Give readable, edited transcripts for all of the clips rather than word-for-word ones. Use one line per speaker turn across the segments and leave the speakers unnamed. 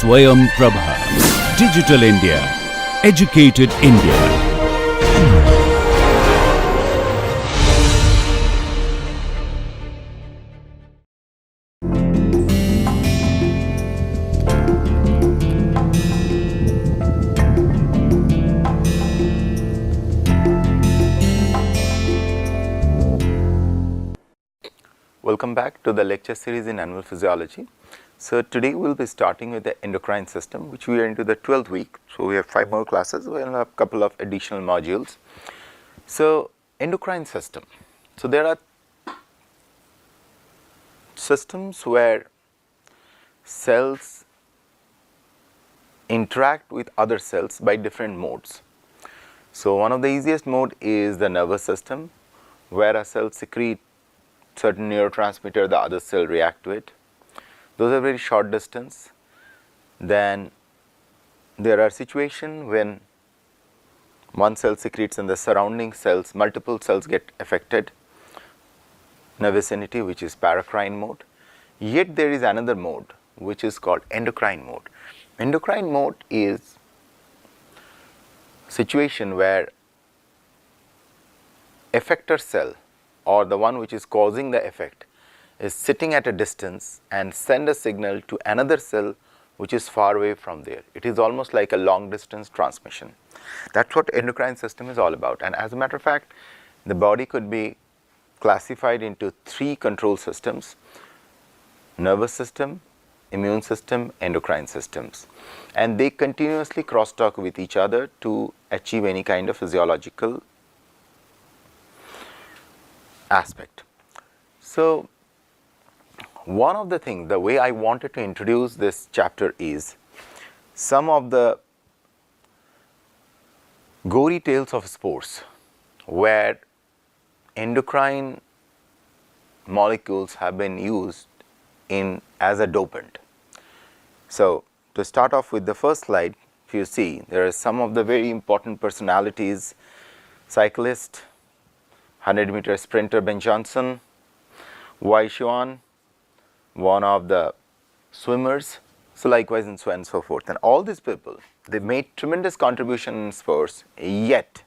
Swayam Prabha. Digital India. Educated India.
Welcome back to the lecture series in animal physiology. So today we'll be starting with the endocrine system, which we are into the 12th week. So we have 5 more classes. We'll have a couple of additional modules. So endocrine system. So there are systems where cells interact with other cells by different modes. So one of the easiest mode is the nervous system, where a cell secretes certain neurotransmitter, the other cell react to it. Those are very short distance. Then there are situations when one cell secretes and the surrounding cells, multiple cells get affected, in a vicinity, which is paracrine mode. Yet there is another mode which is called endocrine mode. Endocrine mode is situation where effector cell, or the one which is causing the effect, is sitting at a distance and send a signal to another cell which is far away from there. It is almost like a long distance transmission. That's what endocrine system is all about. And as a matter of fact, the body could be classified into 3 control systems: nervous system, immune system, endocrine systems. And they continuously crosstalk with each other to achieve any kind of physiological aspect. So one of the things, the way I wanted to introduce this chapter is some of the gory tales of sports where endocrine molecules have been used in as a dopant. So to start off with the first slide, if you see, there are some of the very important personalities: cyclist, 100-meter sprinter Ben Johnson, Wai Xuan, one of the swimmers, so likewise and so on and so forth. And all these people, they made tremendous contribution in sports, yet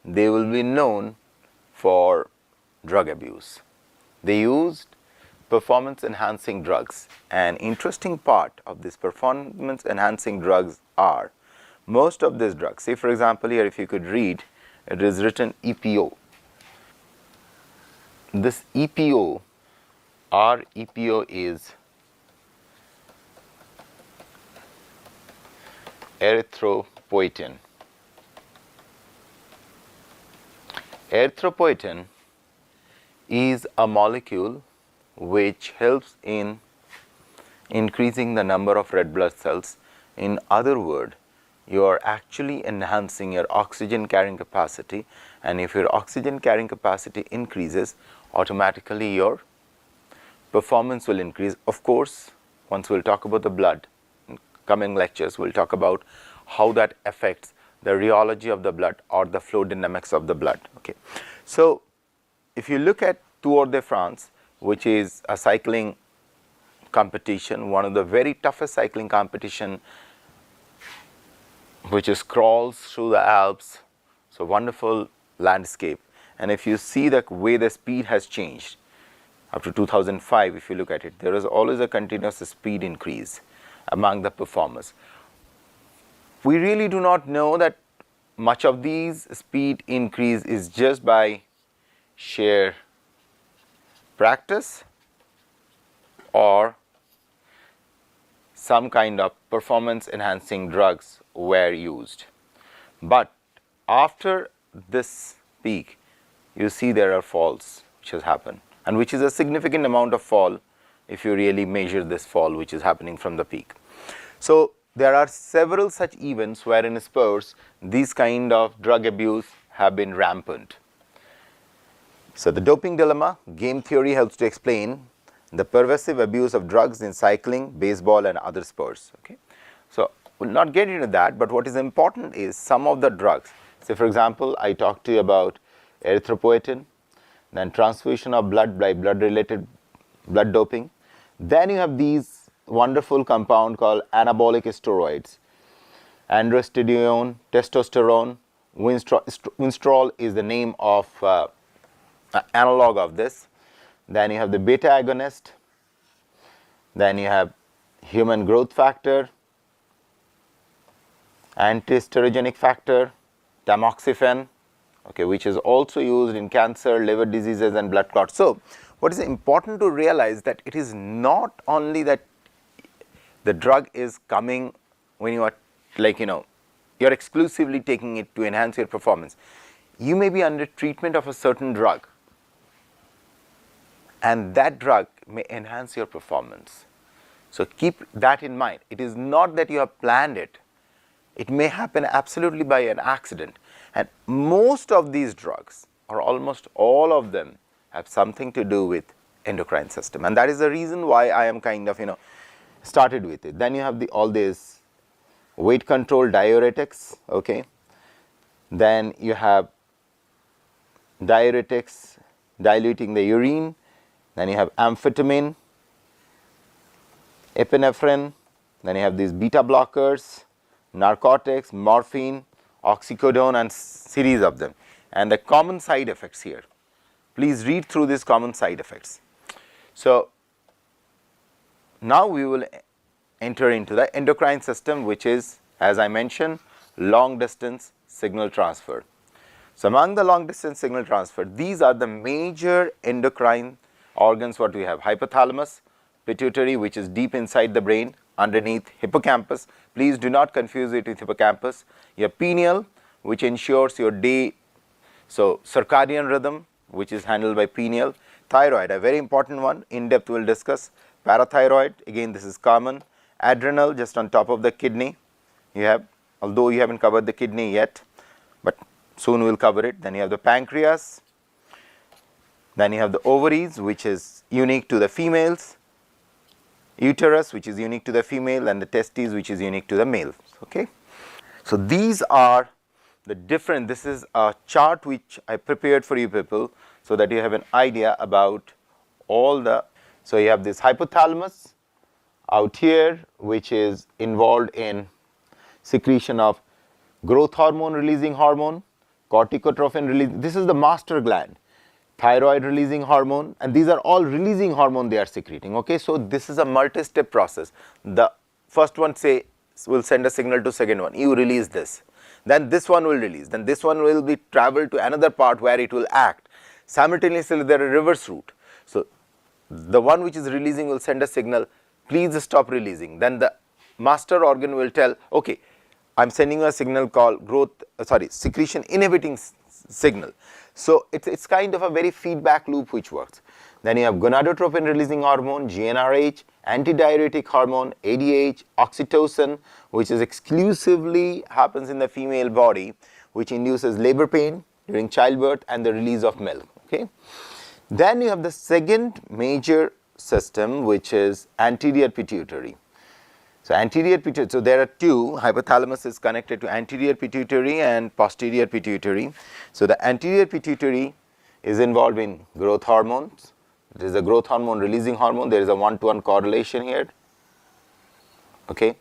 they will be known for drug abuse. They used performance enhancing drugs. An interesting part of this performance enhancing drugs are most of these drugs. Say for example here, if you could read, it is written EPO. This EPO, our EPO is erythropoietin. Erythropoietin is a molecule which helps in increasing the number of red blood cells. In other words, you are actually enhancing your oxygen carrying capacity, and if your oxygen carrying capacity increases, automatically your performance will increase. Of course, once we'll talk about the blood, in coming lectures we'll talk about how that affects the rheology of the blood or the flow dynamics of the blood. Okay, so if you look at Tour de France, which is a cycling competition, one of the very toughest cycling competition, which is crawls through the Alps, so wonderful landscape. And if you see the way the speed has changed up to 2005, if you look at it, there is always a continuous speed increase among the performers. We really do not know that much of these speed increase is just by sheer practice or some kind of performance enhancing drugs were used. But after this peak, you see there are falls which has happened, and which is a significant amount of fall if you really measure this fall which is happening from the peak. So there are several such events where in sports these kind of drug abuse have been rampant. So the doping dilemma, game theory helps to explain the pervasive abuse of drugs in cycling, baseball and other sports. Okay, so we'll not get into that, but what is important is some of the drugs. Say for example, I talked to you about erythropoietin, then transfusion of blood by blood related blood doping. Then you have these wonderful compound called anabolic steroids. Androstenedione, testosterone, winstrol is the name of analog of this. Then you have the beta agonist. Then you have human growth factor, anti-steroidogenic factor, tamoxifen, okay, which is also used in cancer, liver diseases and blood clots. So, what is important to realize that it is not only that the drug is coming when you are like, you are exclusively taking it to enhance your performance. You may be under treatment of a certain drug, and that drug may enhance your performance. So keep that in mind. It is not that you have planned it. It may happen absolutely by an accident. And most of these drugs, or almost all of them, have something to do with endocrine system. And that is the reason why I am kind of, started with it. Then you have all these weight control diuretics, okay. Then you have diuretics diluting the urine. Then you have amphetamine, epinephrine. Then you have these beta blockers, narcotics, morphine, oxycodone, and series of them. And the common side effects here. Please read through these common side effects. So now we will enter into the endocrine system, which is, as I mentioned, long distance signal transfer. So among the long distance signal transfer, these are the major endocrine organs what we have: hypothalamus, pituitary, which is deep inside the brain, underneath hippocampus. Please do not confuse it with hippocampus. Your pineal, which ensures your day, so circadian rhythm, which is handled by pineal. Thyroid, a very important one, in depth we will discuss. Parathyroid, again this is common. Adrenal, just on top of the kidney, you have, although you haven't covered the kidney yet, but soon we will cover it. Then you have the pancreas. Then you have the ovaries, which is unique to the females. Uterus, which is unique to the female, and the testes, which is unique to the male. Okay. So these are the different, this is a chart which I prepared for you people, so that you have an idea about all the, so you have this hypothalamus out here, which is involved in secretion of growth hormone releasing hormone, corticotrophin releasing, this is the master gland, thyroid releasing hormone, and these are all releasing hormone they are secreting. Okay, so this is a multi-step process. The first one say will send a signal to second one, you release this, then this one will release, then this one will be traveled to another part where it will act. Simultaneously there are reverse route. So the one which is releasing will send a signal, please stop releasing. Then the master organ will tell, okay, I am sending you a signal called secretion inhibiting signal. So it's kind of a very feedback loop which works. Then you have gonadotropin releasing hormone, GnRH, antidiuretic hormone, ADH, oxytocin, which is exclusively happens in the female body, which induces labor pain during childbirth and the release of milk. Okay. Then you have the second major system, which is anterior pituitary. So anterior pituitary, so there are two, hypothalamus is connected to anterior pituitary and posterior pituitary. So the anterior pituitary is involved in growth hormones. It is a growth hormone releasing hormone. There is a one-to-one correlation here. Okay.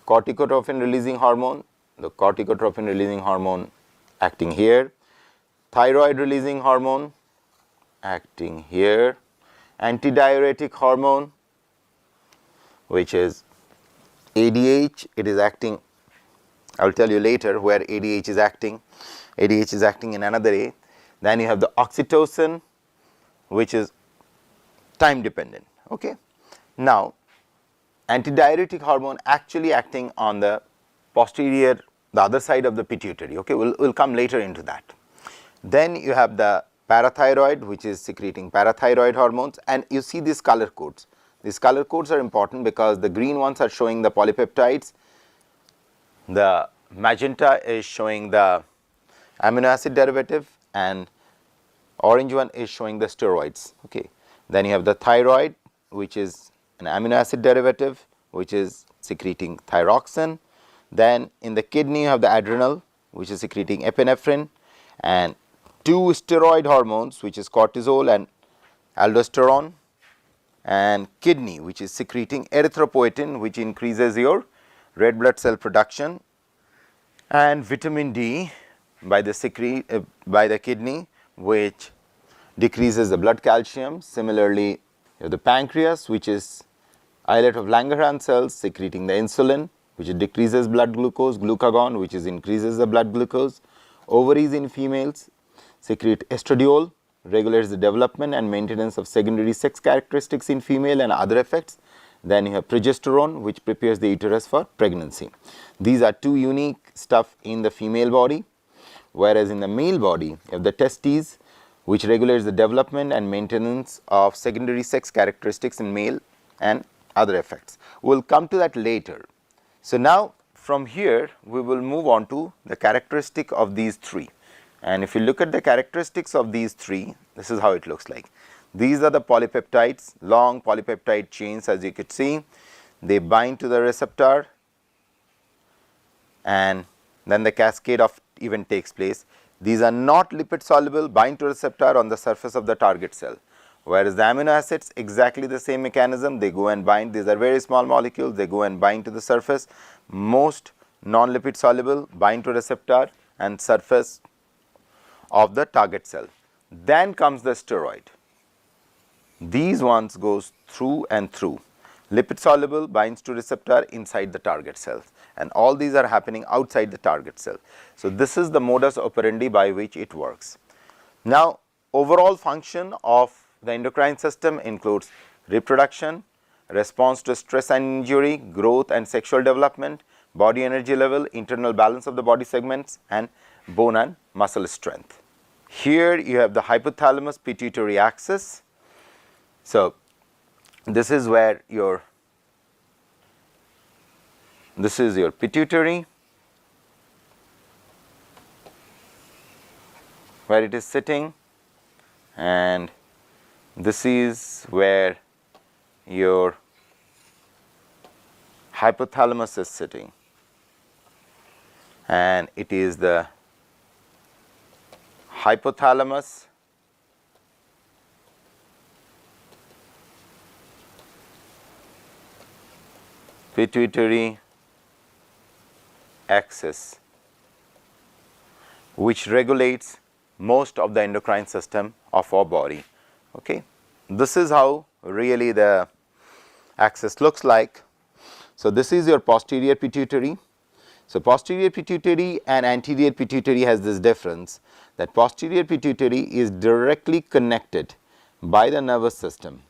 Corticotrophin releasing hormone, the corticotrophin releasing hormone acting here. Thyroid releasing hormone acting here. Antidiuretic hormone, which is ADH, it is acting, I will tell you later where ADH is acting. ADH is acting in another way. Then you have the oxytocin, which is time dependent. Okay. Now, antidiuretic hormone actually acting on the posterior, the other side of the pituitary. Okay, we'll come later into that. Then you have the parathyroid, which is secreting parathyroid hormones, and you see these color codes. These color codes are important because the green ones are showing the polypeptides, the magenta is showing the amino acid derivative, and orange one is showing the steroids. Okay. Then you have the thyroid, which is an amino acid derivative, which is secreting thyroxine. Then in the kidney you have the adrenal, which is secreting epinephrine, and two steroid hormones, which is cortisol and aldosterone. and kidney, which is secreting erythropoietin, which increases your red blood cell production, and vitamin D by the kidney, which decreases the blood calcium. Similarly, you have the pancreas, which is islet of Langerhans cells secreting the insulin, which decreases blood glucose, glucagon, which increases the blood glucose. Ovaries in females secrete estradiol, regulates the development and maintenance of secondary sex characteristics in female and other effects. Then you have progesterone, which prepares the uterus for pregnancy. These are two unique stuff in the female body, whereas in the male body you have the testes, which regulates the development and maintenance of secondary sex characteristics in male and other effects. We will come to that later. So, now from here we will move on to the characteristic of these three, and if you look at the characteristics of these three, this is how it looks like. These are the polypeptides, long polypeptide chains, as you could see. They bind to the receptor and then the cascade of event takes place. These are not lipid soluble, bind to receptor on the surface of the target cell, whereas the amino acids exactly the same mechanism, they go and bind. These are very small molecules, they go and bind to the surface. Most non-lipid soluble, bind to receptor and surface of the target cell. Then comes the steroid. These ones goes through and through. Lipid soluble, binds to receptor inside the target cell, and all these are happening outside the target cell. So, this is the modus operandi by which it works. Now, overall function of the endocrine system includes reproduction, response to stress and injury, growth and sexual development, body energy level, internal balance of the body segments, and bone and muscle strength. Here you have the hypothalamus pituitary axis. So, this is where this is your pituitary, where it is sitting, and this is where your hypothalamus is sitting, and it is the hypothalamus pituitary axis, which regulates most of the endocrine system of our body. Okay. This is how really the axis looks like. So, this is your posterior pituitary. So, posterior pituitary and anterior pituitary has this difference, that posterior pituitary is directly connected by the nervous system.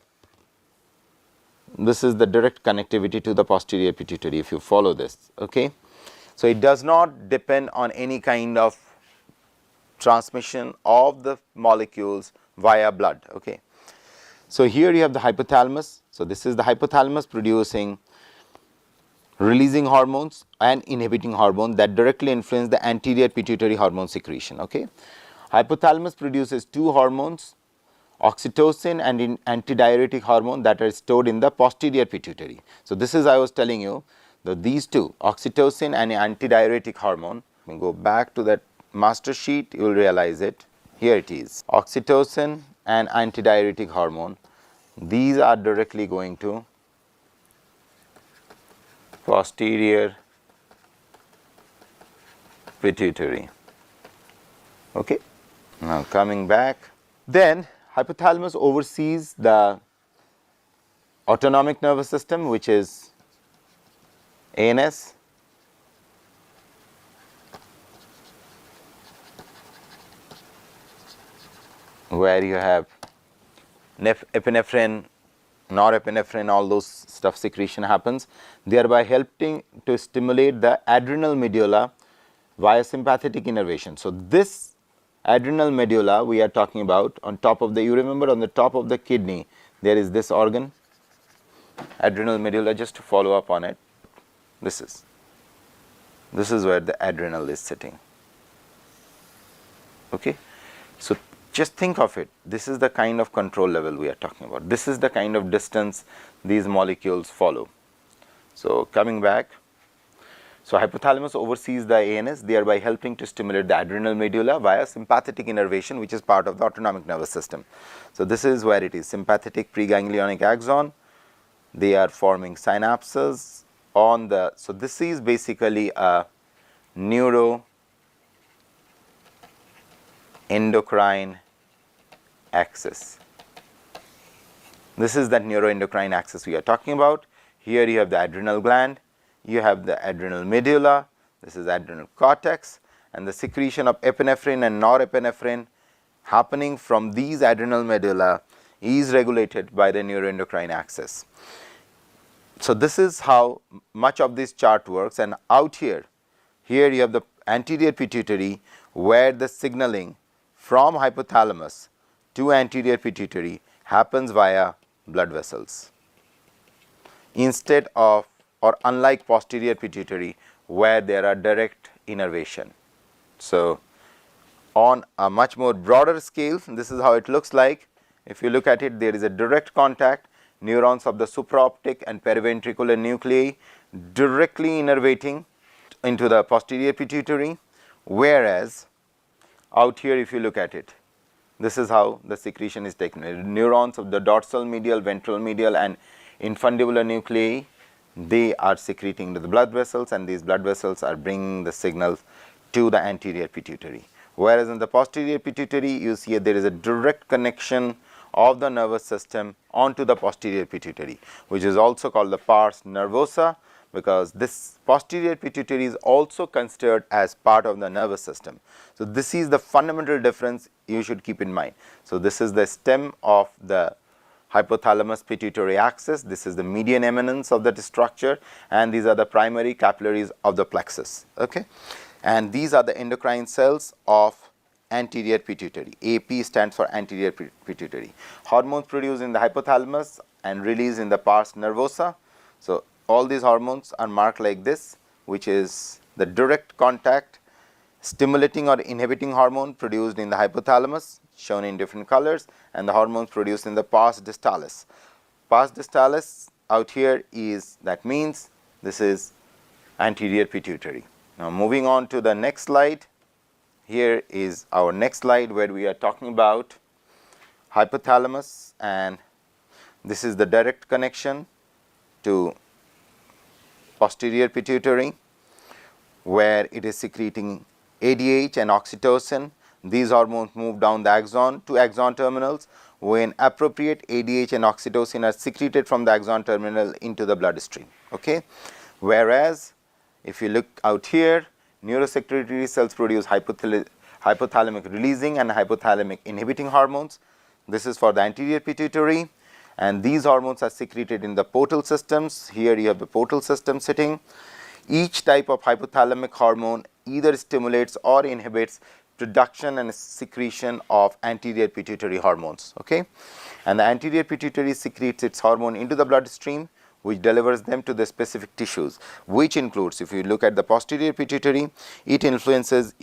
This is the direct connectivity to the posterior pituitary, if you follow this. Okay. So, it does not depend on any kind of transmission of the molecules via blood. Okay. So, here you have the hypothalamus. So, this is the hypothalamus releasing hormones and inhibiting hormones that directly influence the anterior pituitary hormone secretion. Okay. Hypothalamus produces two hormones, oxytocin and antidiuretic hormone, that are stored in the posterior pituitary. So, this is I was telling you that these two, oxytocin and antidiuretic hormone, we go back to that master sheet, you will realize it. Here it is, oxytocin and antidiuretic hormone. These are directly going to posterior pituitary. Okay. Now, coming back, then hypothalamus oversees the autonomic nervous system, which is ANS, where you have epinephrine, norepinephrine, all those stuff secretion happens, thereby helping to stimulate the adrenal medulla via sympathetic innervation. So, this adrenal medulla we are talking about on top of the, you remember on the top of the kidney there is this organ, adrenal medulla. Just to follow up on it, this is where the adrenal is sitting. Okay. So, just think of it, this is the kind of control level we are talking about, this is the kind of distance these molecules follow. So, coming back, So hypothalamus oversees the ANS, thereby helping to stimulate the adrenal medulla via sympathetic innervation, which is part of the autonomic nervous system. So this is where it is, sympathetic preganglionic axon. They are forming synapses on the, so this is basically a neuroendocrine axis. This is that neuroendocrine axis we are talking about. Here you have the adrenal gland, you have the adrenal medulla, this is adrenal cortex, and the secretion of epinephrine and norepinephrine happening from these adrenal medulla is regulated by the neuroendocrine axis. So this is how much of this chart works, and out here you have the anterior pituitary, where the signaling from hypothalamus to anterior pituitary happens via blood vessels, instead of, or unlike posterior pituitary, where there are direct innervation. So on a much more broader scale, this is how it looks like. If you look at it, there is a direct contact, neurons of the supraoptic and periventricular nuclei directly innervating into the posterior pituitary, whereas out here if you look at it, this is how the secretion is taken. Neurons of the dorsal medial, ventral medial and infundibular nuclei, they are secreting to the blood vessels, and these blood vessels are bringing the signals to the anterior pituitary. Whereas in the posterior pituitary, you see there is a direct connection of the nervous system onto the posterior pituitary, which is also called the pars nervosa, because this posterior pituitary is also considered as part of the nervous system. So this is the fundamental difference you should keep in mind. So this is the stem of the hypothalamus pituitary axis, this is the median eminence of that structure, and these are the primary capillaries of the plexus. Okay, and these are the endocrine cells of anterior pituitary. AP stands for anterior pituitary. Hormones produced in the hypothalamus and released in the pars nervosa. So all these hormones are marked like this, which is the direct contact stimulating or inhibiting hormone produced in the hypothalamus, shown in different colors, and the hormones produced in the pars distalis. Pars distalis out here is, that means this is anterior pituitary. Now moving on to the next slide. Here is our next slide where we are talking about hypothalamus, and this is the direct connection to posterior pituitary, where it is secreting ADH and oxytocin. These hormones move down the axon to axon terminals. When appropriate, ADH and oxytocin are secreted from the axon terminal into the bloodstream. Okay? Whereas if you look out here, neurosecretory cells produce hypothalamic releasing and hypothalamic inhibiting hormones. This is for the anterior pituitary, and these hormones are secreted in the portal systems. Here you have the portal system sitting. Each type of hypothalamic hormone either stimulates or inhibits production and secretion of anterior pituitary hormones. Okay, and the anterior pituitary secretes its hormone into the bloodstream, which delivers them to the specific tissues, which includes, if you look at the posterior pituitary, it increases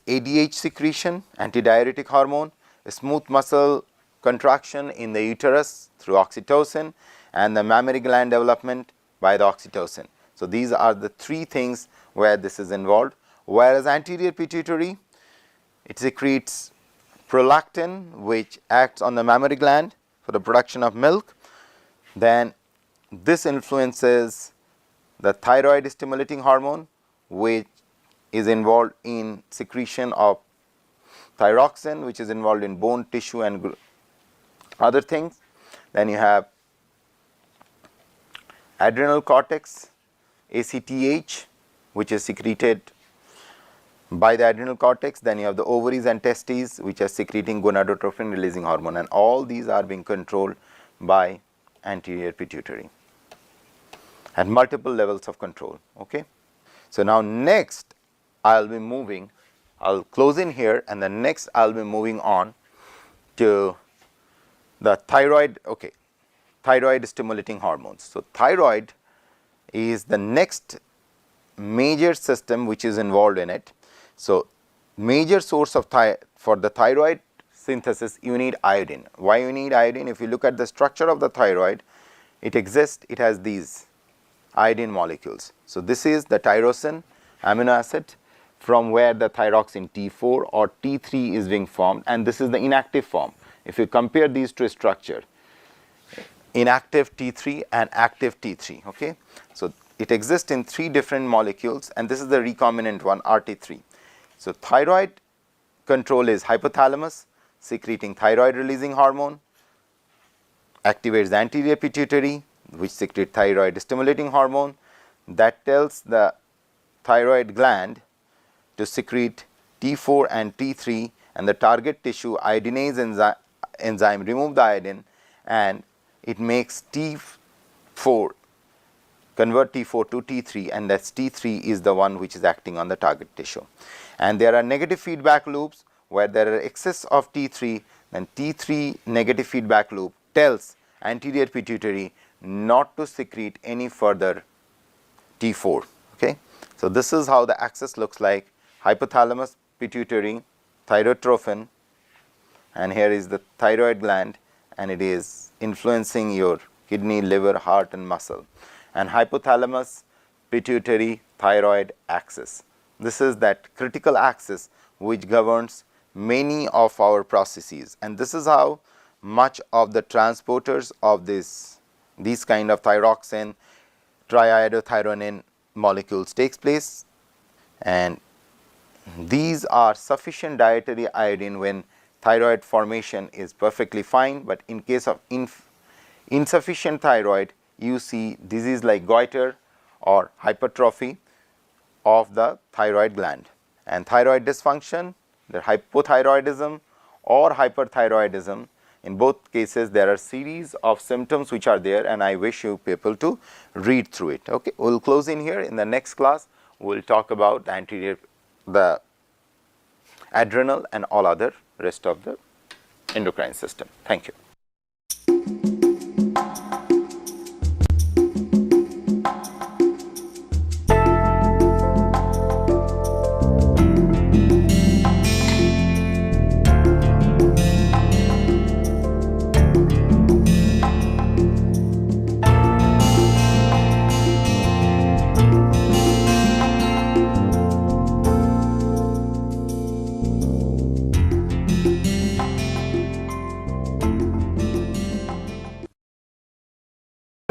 ADH secretion, antidiuretic hormone, a smooth muscle contraction in the uterus through oxytocin, and the mammary gland development by the oxytocin. So these are the three things where this is involved. Whereas anterior pituitary, it secretes prolactin, which acts on the mammary gland for the production of milk. Then this influences the thyroid stimulating hormone, which is involved in secretion of thyroxine, which is involved in bone tissue and other things. Then you have adrenal cortex, ACTH, which is secreted by the adrenal cortex. Then you have the ovaries and testes, which are secreting gonadotropin releasing hormone, and all these are being controlled by anterior pituitary at multiple levels of control. Okay, so now next I'll close in here, and then next I'll be moving on to the thyroid. Okay, thyroid stimulating hormones. So thyroid is the next major system which is involved in it. So major source of for the thyroid synthesis, you need iodine. Why you need iodine? If you look at the structure of the thyroid, it exists, it has these iodine molecules. So this is the tyrosine amino acid from where the thyroxine T4 or T3 is being formed, and this is the inactive form. If you compare these two structure, inactive T3 and active T3, okay. So it exists in 3 different molecules, and this is the recombinant one, RT3. So thyroid control is hypothalamus secreting thyroid releasing hormone, activates the anterior pituitary which secretes thyroid stimulating hormone, that tells the thyroid gland to secrete T4 and T3, and the target tissue iodinase enzyme remove the iodine, and it makes T4 convert T4 to T3, and that's T3 is the one which is acting on the target tissue. And there are negative feedback loops where there are excess of T3, then T3 negative feedback loop tells anterior pituitary not to secrete any further T4. Okay, so this is how the axis looks like: hypothalamus, pituitary, thyrotrophin, and here is the thyroid gland, and it is influencing your kidney, liver, heart, and muscle. And hypothalamus, pituitary, thyroid axis. This is that critical axis which governs many of our processes, and this is how much of the transporters of these kind of thyroxine, triiodothyronine molecules takes place, and these are sufficient dietary iodine when thyroid formation is perfectly fine, but in case of insufficient thyroid, you see disease like goiter or hypertrophy of the thyroid gland. And thyroid dysfunction, the hypothyroidism or hyperthyroidism, in both cases there are series of symptoms which are there, and I wish you people to read through it. Okay, we will close in here. In the next class we will talk about the adrenal and all other rest of the endocrine system. Thank you.